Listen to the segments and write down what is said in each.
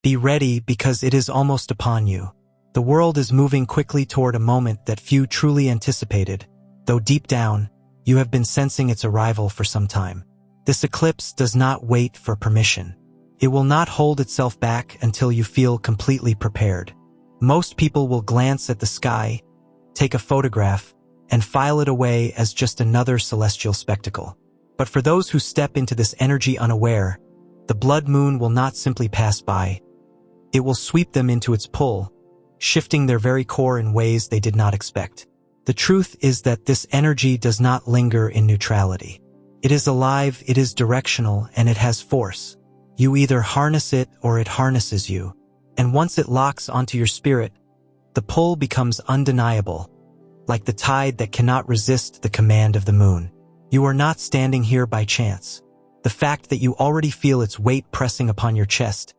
Be ready because it is almost upon you. The world is moving quickly toward a moment that few truly anticipated, though deep down, you have been sensing its arrival for some time. This eclipse does not wait for permission. It will not hold itself back until you feel completely prepared. Most people will glance at the sky, take a photograph, and file it away as just another celestial spectacle. But for those who step into this energy unaware, the blood moon will not simply pass by. It will sweep them into its pull, shifting their very core in ways they did not expect. The truth is that this energy does not linger in neutrality. It is alive, it is directional, and it has force. You either harness it or it harnesses you. And once it locks onto your spirit, the pull becomes undeniable, like the tide that cannot resist the command of the moon. You are not standing here by chance. The fact that you already feel its weight pressing upon your chest,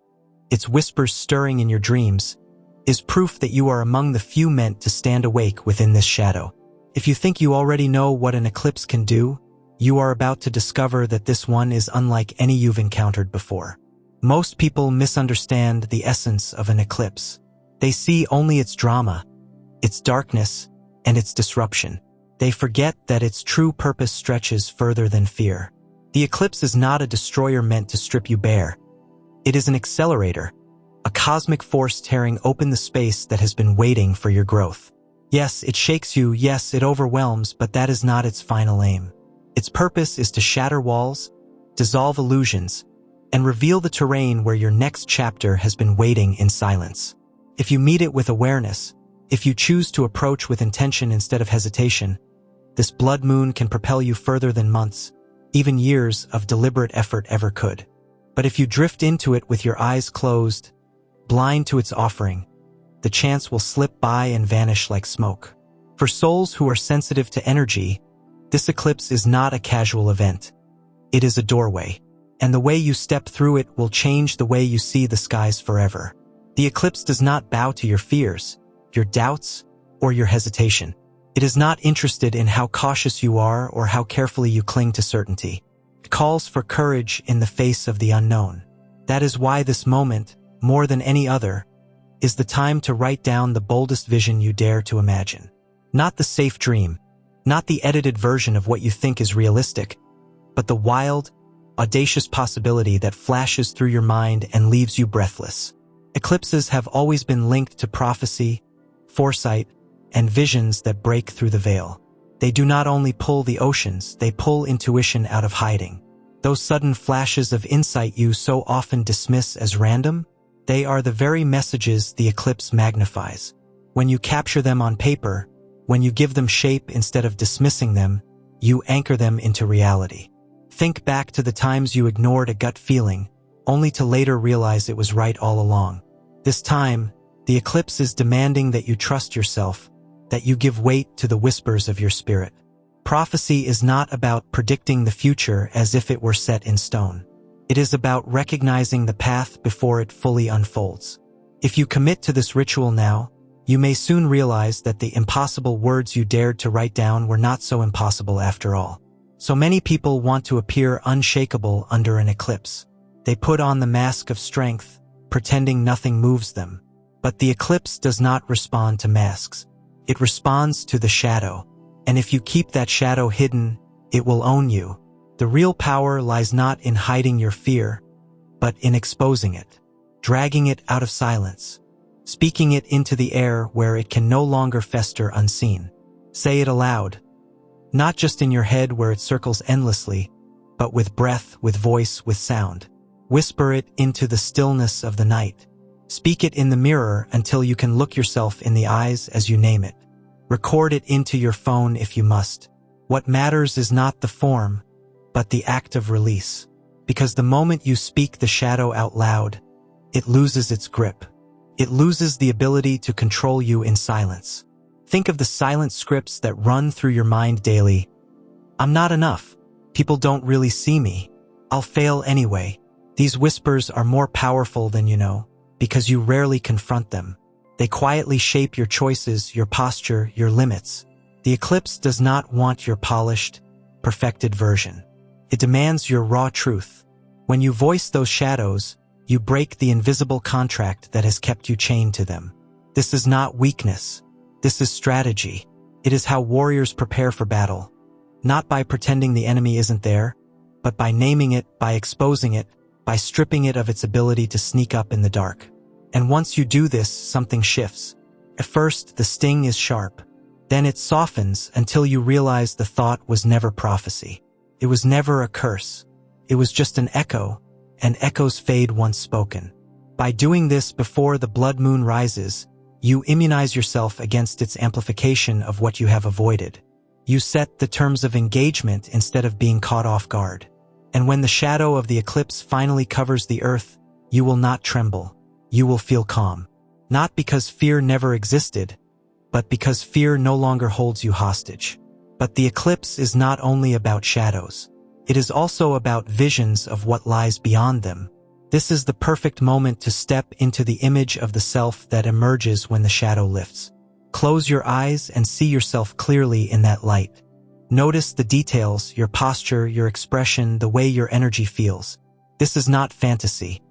its whispers stirring in your dreams, is proof that you are among the few meant to stand awake within this shadow. If you think you already know what an eclipse can do, you are about to discover that this one is unlike any you've encountered before. Most people misunderstand the essence of an eclipse. They see only its drama, its darkness, and its disruption. They forget that its true purpose stretches further than fear. The eclipse is not a destroyer meant to strip you bare. It is an accelerator, a cosmic force tearing open the space that has been waiting for your growth. Yes, it shakes you, yes, it overwhelms, but that is not its final aim. Its purpose is to shatter walls, dissolve illusions, and reveal the terrain where your next chapter has been waiting in silence. If you meet it with awareness, if you choose to approach with intention instead of hesitation, this blood moon can propel you further than months, even years of deliberate effort ever could. But if you drift into it with your eyes closed, blind to its offering, the chance will slip by and vanish like smoke. For souls who are sensitive to energy, this eclipse is not a casual event. It is a doorway, and the way you step through it will change the way you see the skies forever. The eclipse does not bow to your fears, your doubts, or your hesitation. It is not interested in how cautious you are or how carefully you cling to certainty. It calls for courage in the face of the unknown. That is why this moment, more than any other, is the time to write down the boldest vision you dare to imagine. Not the safe dream, not the edited version of what you think is realistic, but the wild, audacious possibility that flashes through your mind and leaves you breathless. Eclipses have always been linked to prophecy, foresight, and visions that break through the veil. They do not only pull the oceans, they pull intuition out of hiding. Those sudden flashes of insight you so often dismiss as random, they are the very messages the eclipse magnifies. When you capture them on paper, when you give them shape instead of dismissing them, you anchor them into reality. Think back to the times you ignored a gut feeling, only to later realize it was right all along. This time, the eclipse is demanding that you trust yourself, that you give weight to the whispers of your spirit. Prophecy is not about predicting the future as if it were set in stone. It is about recognizing the path before it fully unfolds. If you commit to this ritual now, you may soon realize that the impossible words you dared to write down were not so impossible after all. So many people want to appear unshakable under an eclipse. They put on the mask of strength, pretending nothing moves them. But the eclipse does not respond to masks. It responds to the shadow. And if you keep that shadow hidden, it will own you. The real power lies not in hiding your fear, but in exposing it, dragging it out of silence, speaking it into the air where it can no longer fester unseen. Say it aloud, not just in your head where it circles endlessly, but with breath, with voice, with sound. Whisper it into the stillness of the night. Speak it in the mirror until you can look yourself in the eyes as you name it. Record it into your phone if you must. What matters is not the form, but the act of release. Because the moment you speak the shadow out loud, it loses its grip. It loses the ability to control you in silence. Think of the silent scripts that run through your mind daily. I'm not enough. People don't really see me. I'll fail anyway. These whispers are more powerful than you know, because you rarely confront them. They quietly shape your choices, your posture, your limits. The eclipse does not want your polished, perfected version. It demands your raw truth. When you voice those shadows, You break the invisible contract that has kept you chained to them. This is not weakness. This is strategy. It is how warriors prepare for battle. Not by pretending the enemy isn't there, but by naming it, by exposing it, by stripping it of its ability to sneak up in the dark. And once you do this, something shifts. At first, the sting is sharp. Then it softens until you realize the thought was never prophecy. It was never a curse. It was just an echo, and echoes fade once spoken. By doing this before the blood moon rises, you immunize yourself against its amplification of what you have avoided. You set the terms of engagement instead of being caught off guard. And when the shadow of the eclipse finally covers the earth, you will not tremble. You will feel calm. Not because fear never existed, but because fear no longer holds you hostage. But the eclipse is not only about shadows. It is also about visions of what lies beyond them. This is the perfect moment to step into the image of the self that emerges when the shadow lifts. Close your eyes and see yourself clearly in that light. Notice the details, your posture, your expression, the way your energy feels. This is not fantasy.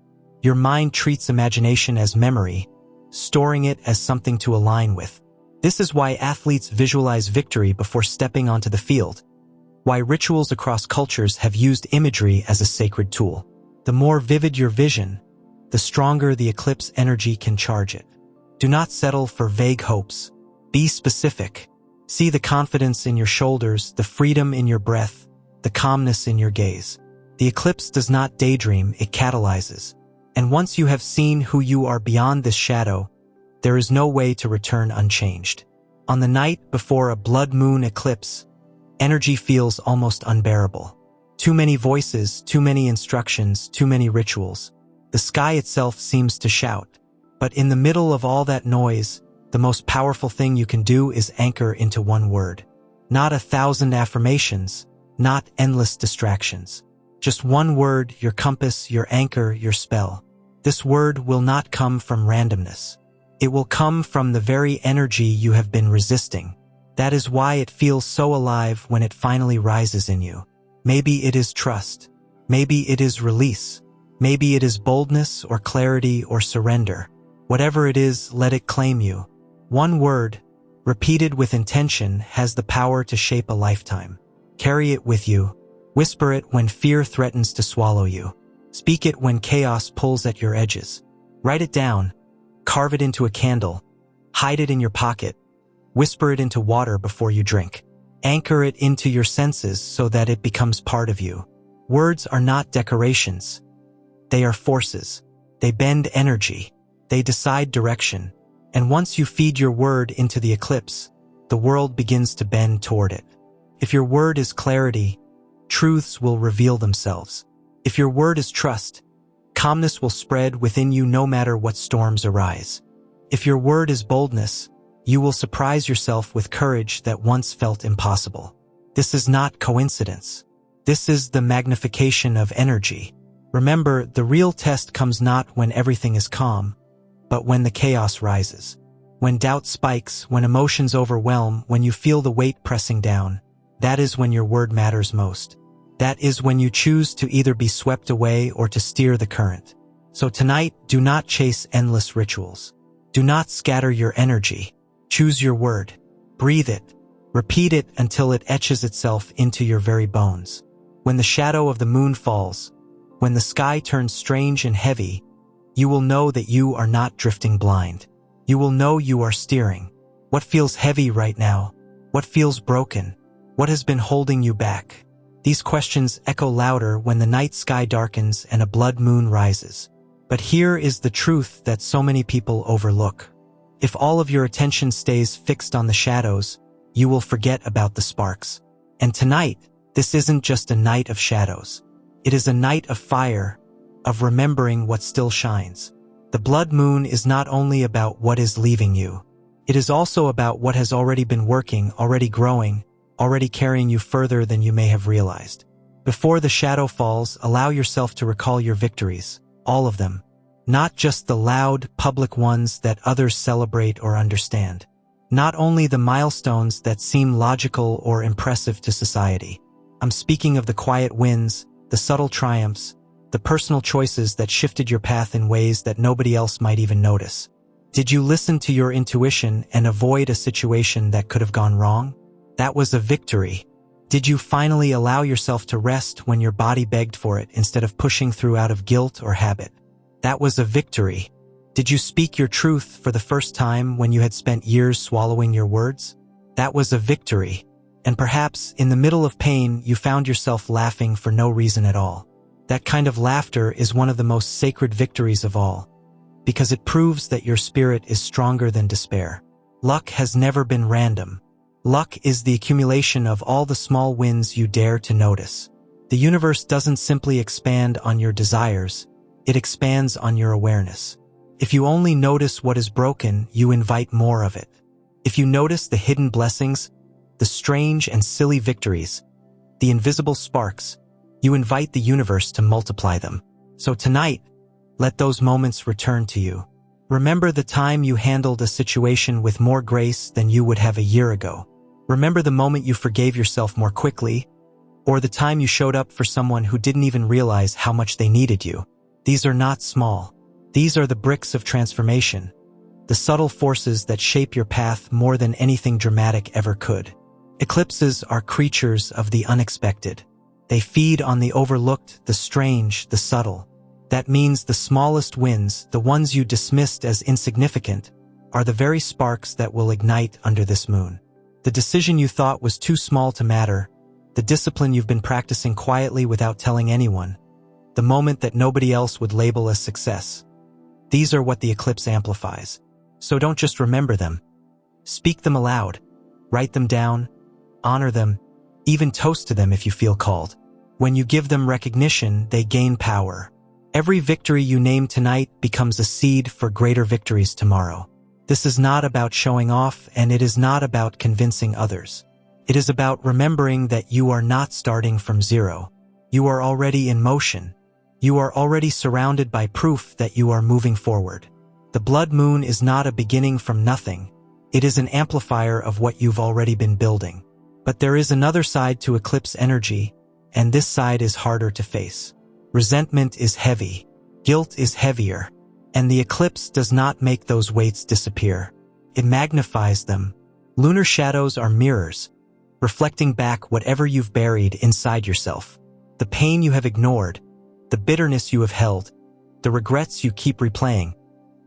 Your mind treats imagination as memory, storing it as something to align with. This is why athletes visualize victory before stepping onto the field. Why rituals across cultures have used imagery as a sacred tool. The more vivid your vision, the stronger the eclipse energy can charge it. Do not settle for vague hopes. Be specific. See the confidence in your shoulders, the freedom in your breath, the calmness in your gaze. The eclipse does not daydream, it catalyzes. And once you have seen who you are beyond this shadow, there is no way to return unchanged. On the night before a blood moon eclipse, energy feels almost unbearable. Too many voices, too many instructions, too many rituals. The sky itself seems to shout. But in the middle of all that noise, the most powerful thing you can do is anchor into one word. Not 1,000 affirmations, not endless distractions. Just one word, your compass, your anchor, your spell. This word will not come from randomness. It will come from the very energy you have been resisting. That is why it feels so alive when it finally rises in you. Maybe it is trust. Maybe it is release. Maybe it is boldness or clarity or surrender. Whatever it is, let it claim you. One word, repeated with intention, has the power to shape a lifetime. Carry it with you. Whisper it when fear threatens to swallow you. Speak it when chaos pulls at your edges. Write it down. Carve it into a candle. Hide it in your pocket. Whisper it into water before you drink. Anchor it into your senses so that it becomes part of you. Words are not decorations. They are forces. They bend energy. They decide direction. And once you feed your word into the eclipse, the world begins to bend toward it. If your word is clarity, truths will reveal themselves. If your word is trust, calmness will spread within you no matter what storms arise. If your word is boldness, you will surprise yourself with courage that once felt impossible. This is not coincidence. This is the magnification of energy. Remember, the real test comes not when everything is calm, but when the chaos rises. When doubt spikes, when emotions overwhelm, when you feel the weight pressing down, that is when your word matters most. That is when you choose to either be swept away or to steer the current. So tonight, do not chase endless rituals. Do not scatter your energy. Choose your word. Breathe it. Repeat it until it etches itself into your very bones. When the shadow of the moon falls, when the sky turns strange and heavy, you will know that you are not drifting blind. You will know you are steering. What feels heavy right now? What feels broken? What has been holding you back? These questions echo louder when the night sky darkens and a blood moon rises. But here is the truth that so many people overlook. If all of your attention stays fixed on the shadows, you will forget about the sparks. And tonight, this isn't just a night of shadows. It is a night of fire, of remembering what still shines. The blood moon is not only about what is leaving you. It is also about what has already been working, already growing, already carrying you further than you may have realized. Before the shadow falls, allow yourself to recall your victories, all of them. Not just the loud, public ones that others celebrate or understand. Not only the milestones that seem logical or impressive to society. I'm speaking of the quiet wins, the subtle triumphs, the personal choices that shifted your path in ways that nobody else might even notice? Did you listen to your intuition and avoid a situation that could have gone wrong? That was a victory. Did you finally allow yourself to rest when your body begged for it instead of pushing through out of guilt or habit? That was a victory. Did you speak your truth for the first time when you had spent years swallowing your words? That was a victory. And perhaps, in the middle of pain, you found yourself laughing for no reason at all. That kind of laughter is one of the most sacred victories of all, because it proves that your spirit is stronger than despair. Luck has never been random. Luck is the accumulation of all the small wins you dare to notice. The universe doesn't simply expand on your desires, it expands on your awareness. If you only notice what is broken, you invite more of it. If you notice the hidden blessings, the strange and silly victories, the invisible sparks, you invite the universe to multiply them. So tonight, let those moments return to you. Remember the time you handled a situation with more grace than you would have a year ago. Remember the moment you forgave yourself more quickly, or the time you showed up for someone who didn't even realize how much they needed you. These are not small. These are the bricks of transformation, the subtle forces that shape your path more than anything dramatic ever could. Eclipses are creatures of the unexpected. They feed on the overlooked, the strange, the subtle. That means the smallest wins, the ones you dismissed as insignificant, are the very sparks that will ignite under this moon. The decision you thought was too small to matter, the discipline you've been practicing quietly without telling anyone, the moment that nobody else would label as success. These are what the eclipse amplifies. So don't just remember them. Speak them aloud. Write them down. Honor them. Even toast to them if you feel called. When you give them recognition, they gain power. Every victory you name tonight becomes a seed for greater victories tomorrow. This is not about showing off, and it is not about convincing others. It is about remembering that you are not starting from zero. You are already in motion. You are already surrounded by proof that you are moving forward. The blood moon is not a beginning from nothing. It is an amplifier of what you've already been building. But there is another side to eclipse energy, and this side is harder to face. Resentment is heavy. Guilt is heavier. And the eclipse does not make those weights disappear. It magnifies them. Lunar shadows are mirrors, reflecting back whatever you've buried inside yourself. The pain you have ignored, the bitterness you have held, the regrets you keep replaying.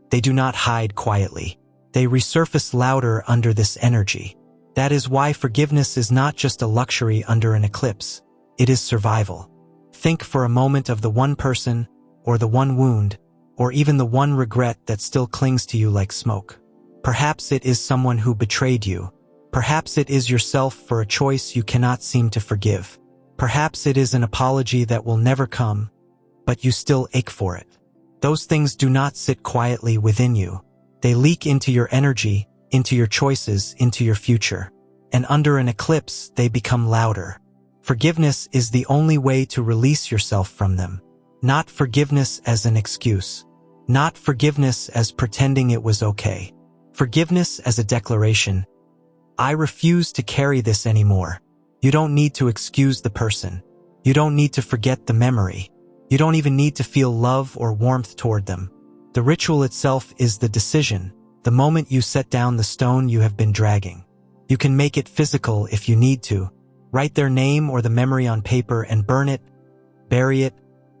They do not hide quietly. They resurface louder under this energy. That is why forgiveness is not just a luxury under an eclipse. It is survival. Think for a moment of the one person, or the one wound, or even the one regret that still clings to you like smoke. Perhaps it is someone who betrayed you. Perhaps it is yourself for a choice you cannot seem to forgive. Perhaps it is an apology that will never come, but you still ache for it. Those things do not sit quietly within you. They leak into your energy, into your choices, into your future. And under an eclipse, they become louder. Forgiveness is the only way to release yourself from them. Not forgiveness as an excuse. Not forgiveness as pretending it was okay. Forgiveness as a declaration. I refuse to carry this anymore. You don't need to excuse the person. You don't need to forget the memory. You don't even need to feel love or warmth toward them. The ritual itself is the decision, the moment you set down the stone you have been dragging. You can make it physical if you need to. Write their name or the memory on paper and burn it, bury it,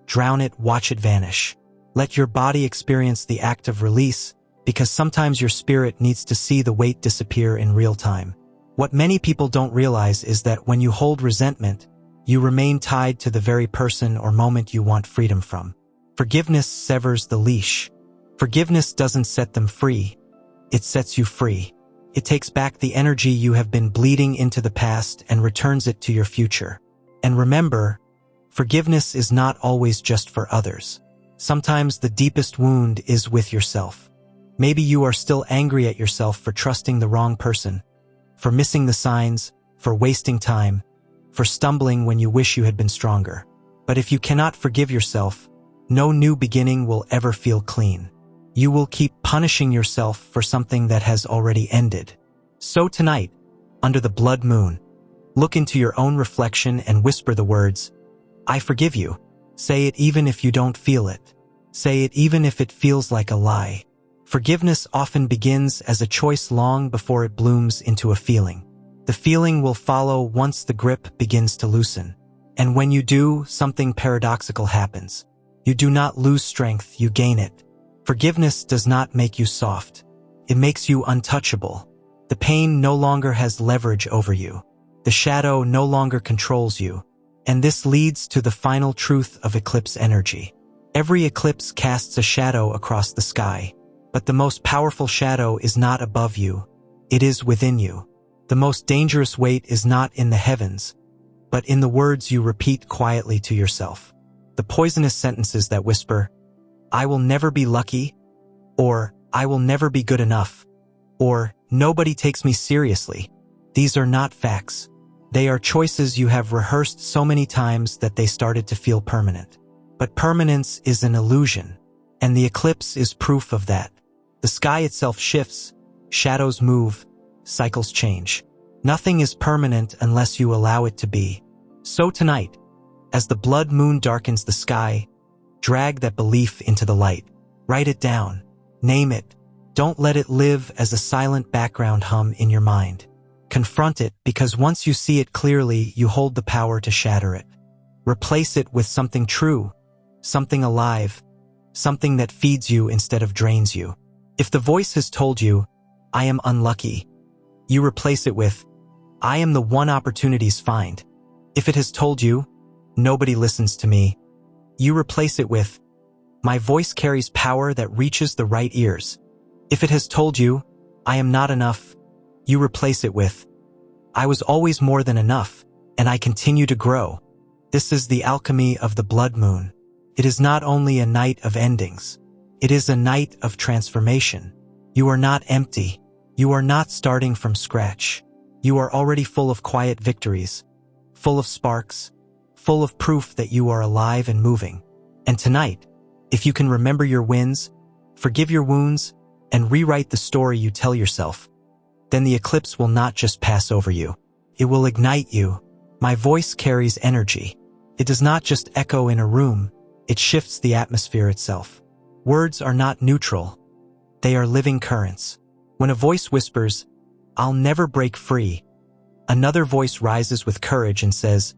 drown it, watch it vanish. Let your body experience the act of release, because sometimes your spirit needs to see the weight disappear in real time. What many people don't realize is that when you hold resentment, you remain tied to the very person or moment you want freedom from. Forgiveness severs the leash. Forgiveness doesn't set them free. It sets you free. It takes back the energy you have been bleeding into the past and returns it to your future. And remember, forgiveness is not always just for others. Sometimes the deepest wound is with yourself. Maybe you are still angry at yourself for trusting the wrong person, for missing the signs, for wasting time, for stumbling when you wish you had been stronger. But if you cannot forgive yourself, no new beginning will ever feel clean. You will keep punishing yourself for something that has already ended. So tonight, under the blood moon, look into your own reflection and whisper the words, I forgive you. Say it even if you don't feel it. Say it even if it feels like a lie. Forgiveness often begins as a choice long before it blooms into a feeling. The feeling will follow once the grip begins to loosen. And when you do, something paradoxical happens. You do not lose strength, you gain it. Forgiveness does not make you soft. It makes you untouchable. The pain no longer has leverage over you. The shadow no longer controls you. And this leads to the final truth of eclipse energy. Every eclipse casts a shadow across the sky. But the most powerful shadow is not above you. It is within you. The most dangerous weight is not in the heavens, but in the words you repeat quietly to yourself. The poisonous sentences that whisper, "I will never be lucky," or "I will never be good enough," or "Nobody takes me seriously." These are not facts. They are choices you have rehearsed so many times that they started to feel permanent. But permanence is an illusion, and the eclipse is proof of that. The sky itself shifts, shadows move, cycles change. Nothing is permanent unless you allow it to be. So tonight, as the blood moon darkens the sky, drag that belief into the light. Write it down. Name it. Don't let it live as a silent background hum in your mind. Confront it, because once you see it clearly, you hold the power to shatter it. Replace it with something true, something alive, something that feeds you instead of drains you. If the voice has told you, "I am unlucky," you replace it with, "I am the one opportunities find." If it has told you, "Nobody listens to me," you replace it with, "My voice carries power that reaches the right ears." If it has told you, "I am not enough," you replace it with, "I was always more than enough, and I continue to grow." This is the alchemy of the blood moon. It is not only a night of endings. It is a night of transformation. You are not empty. You are not starting from scratch. You are already full of quiet victories, full of sparks, full of proof that you are alive and moving. And tonight, if you can remember your wins, forgive your wounds, and rewrite the story you tell yourself, then the eclipse will not just pass over you. It will ignite you. My voice carries energy. It does not just echo in a room, it shifts the atmosphere itself. Words are not neutral. They are living currents. When a voice whispers, "I'll never break free," another voice rises with courage and says,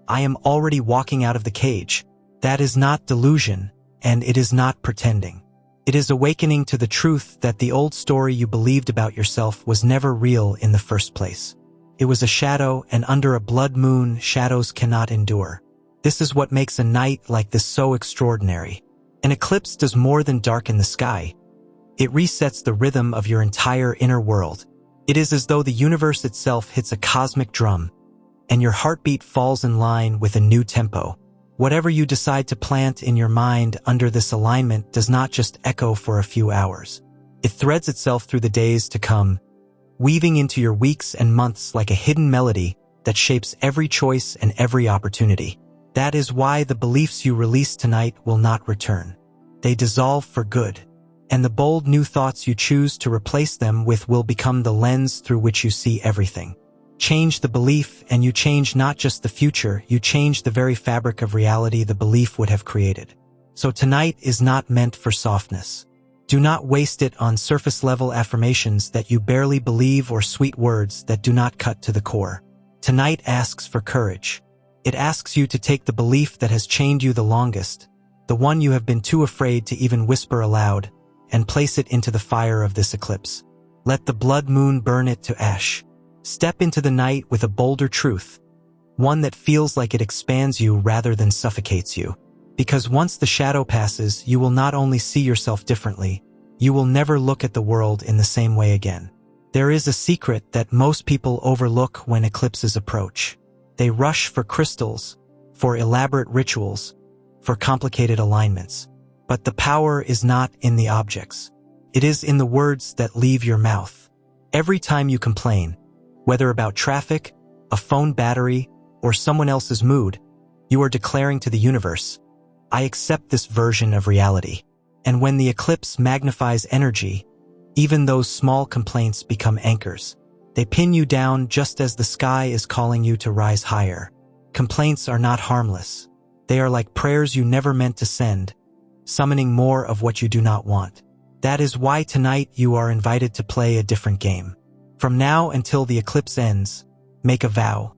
"I am already walking out of the cage." That is not delusion, and it is not pretending. It is awakening to the truth that the old story you believed about yourself was never real in the first place. It was a shadow, and under a blood moon, shadows cannot endure. This is what makes a night like this so extraordinary. An eclipse does more than darken the sky. It resets the rhythm of your entire inner world. It is as though the universe itself hits a cosmic drum, and your heartbeat falls in line with a new tempo. Whatever you decide to plant in your mind under this alignment does not just echo for a few hours. It threads itself through the days to come, weaving into your weeks and months like a hidden melody that shapes every choice and every opportunity. That is why the beliefs you release tonight will not return. They dissolve for good, and the bold new thoughts you choose to replace them with will become the lens through which you see everything. Change the belief, and you change not just the future, you change the very fabric of reality the belief would have created. So tonight is not meant for softness. Do not waste it on surface-level affirmations that you barely believe or sweet words that do not cut to the core. Tonight asks for courage. It asks you to take the belief that has chained you the longest, the one you have been too afraid to even whisper aloud, and place it into the fire of this eclipse. Let the blood moon burn it to ash. Step into the night with a bolder truth, one that feels like it expands you rather than suffocates you. Because once the shadow passes, you will not only see yourself differently, you will never look at the world in the same way again. There is a secret that most people overlook when eclipses approach. They rush for crystals, for elaborate rituals, for complicated alignments. But the power is not in the objects. It is in the words that leave your mouth. Every time you complain, whether about traffic, a phone battery, or someone else's mood, you are declaring to the universe, "I accept this version of reality." And when the eclipse magnifies energy, even those small complaints become anchors. They pin you down just as the sky is calling you to rise higher. Complaints are not harmless. They are like prayers you never meant to send, summoning more of what you do not want. That is why tonight you are invited to play a different game. From now until the eclipse ends, make a vow.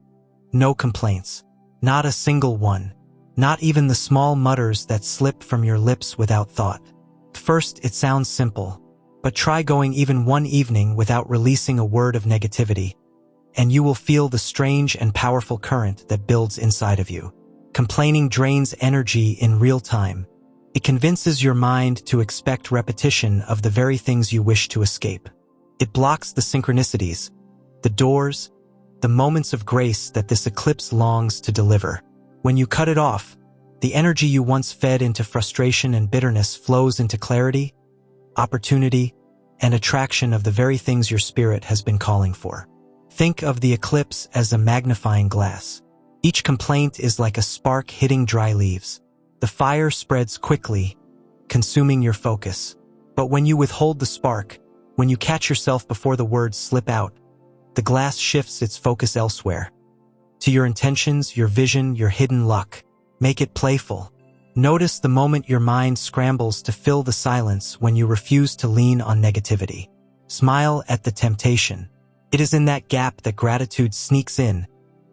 No complaints. Not a single one. Not even the small mutters that slip from your lips without thought. First, it sounds simple, but try going even one evening without releasing a word of negativity, and you will feel the strange and powerful current that builds inside of you. Complaining drains energy in real time. It convinces your mind to expect repetition of the very things you wish to escape. It blocks the synchronicities, the doors, the moments of grace that this eclipse longs to deliver. When you cut it off, the energy you once fed into frustration and bitterness flows into clarity, opportunity, and attraction of the very things your spirit has been calling for. Think of the eclipse as a magnifying glass. Each complaint is like a spark hitting dry leaves. The fire spreads quickly, consuming your focus. But when you withhold the spark, when you catch yourself before the words slip out, the glass shifts its focus elsewhere. To your intentions, your vision, your hidden luck. Make it playful. Notice the moment your mind scrambles to fill the silence when you refuse to lean on negativity. Smile at the temptation. It is in that gap that gratitude sneaks in,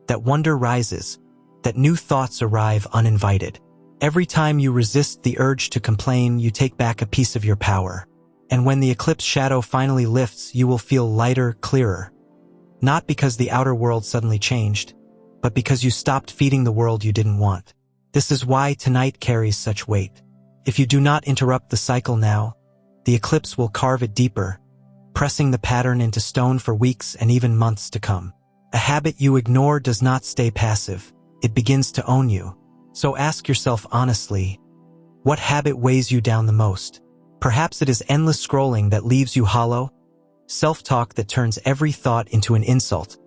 that wonder rises, that new thoughts arrive uninvited. Every time you resist the urge to complain, you take back a piece of your power. And when the eclipse shadow finally lifts, you will feel lighter, clearer. Not because the outer world suddenly changed, but because you stopped feeding the world you didn't want. This is why tonight carries such weight. If you do not interrupt the cycle now, the eclipse will carve it deeper, pressing the pattern into stone for weeks and even months to come. A habit you ignore does not stay passive. It begins to own you. So ask yourself honestly, what habit weighs you down the most? Perhaps it is endless scrolling that leaves you hollow, self-talk that turns every thought into an insult,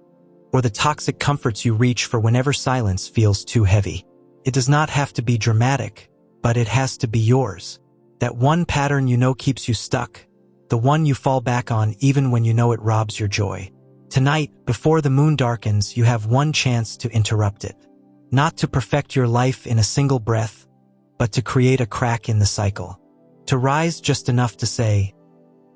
or the toxic comforts you reach for whenever silence feels too heavy. It does not have to be dramatic, but it has to be yours. That one pattern you know keeps you stuck, the one you fall back on even when you know it robs your joy. Tonight, before the moon darkens, you have one chance to interrupt it. Not to perfect your life in a single breath, but to create a crack in the cycle. To rise just enough to say,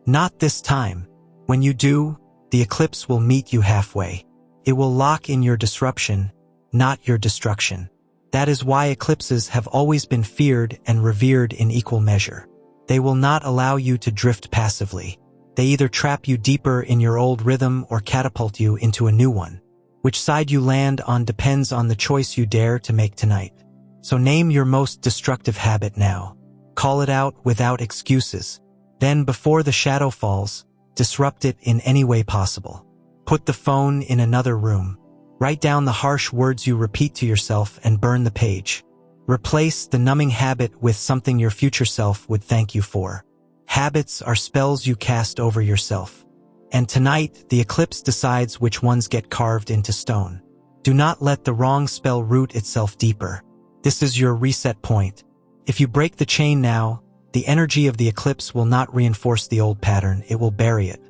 "Not this time." When you do, the eclipse will meet you halfway. It will lock in your disruption, not your destruction. That is why eclipses have always been feared and revered in equal measure. They will not allow you to drift passively. They either trap you deeper in your old rhythm or catapult you into a new one. Which side you land on depends on the choice you dare to make tonight. So name your most destructive habit now. Call it out without excuses. Then, before the shadow falls, disrupt it in any way possible. Put the phone in another room. Write down the harsh words you repeat to yourself and burn the page. Replace the numbing habit with something your future self would thank you for. Habits are spells you cast over yourself. And tonight, the eclipse decides which ones get carved into stone. Do not let the wrong spell root itself deeper. This is your reset point. If you break the chain now, the energy of the eclipse will not reinforce the old pattern, it will bury it.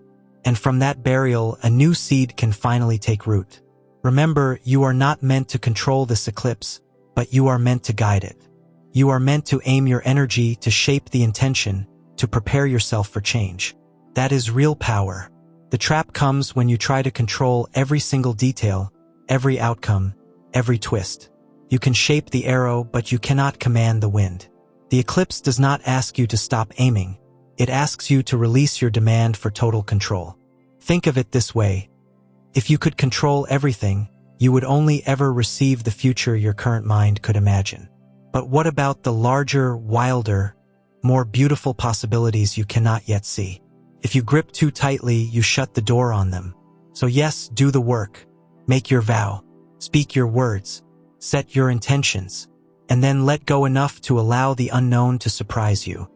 And from that burial, a new seed can finally take root. Remember, you are not meant to control this eclipse, but you are meant to guide it. You are meant to aim your energy to shape the intention, to prepare yourself for change. That is real power. The trap comes when you try to control every single detail, every outcome, every twist. You can shape the arrow, but you cannot command the wind. The eclipse does not ask you to stop aiming. It asks you to release your demand for total control. Think of it this way. If you could control everything, you would only ever receive the future your current mind could imagine. But what about the larger, wilder, more beautiful possibilities you cannot yet see? If you grip too tightly, you shut the door on them. So yes, do the work. Make your vow. Speak your words. Set your intentions. And then let go enough to allow the unknown to surprise you.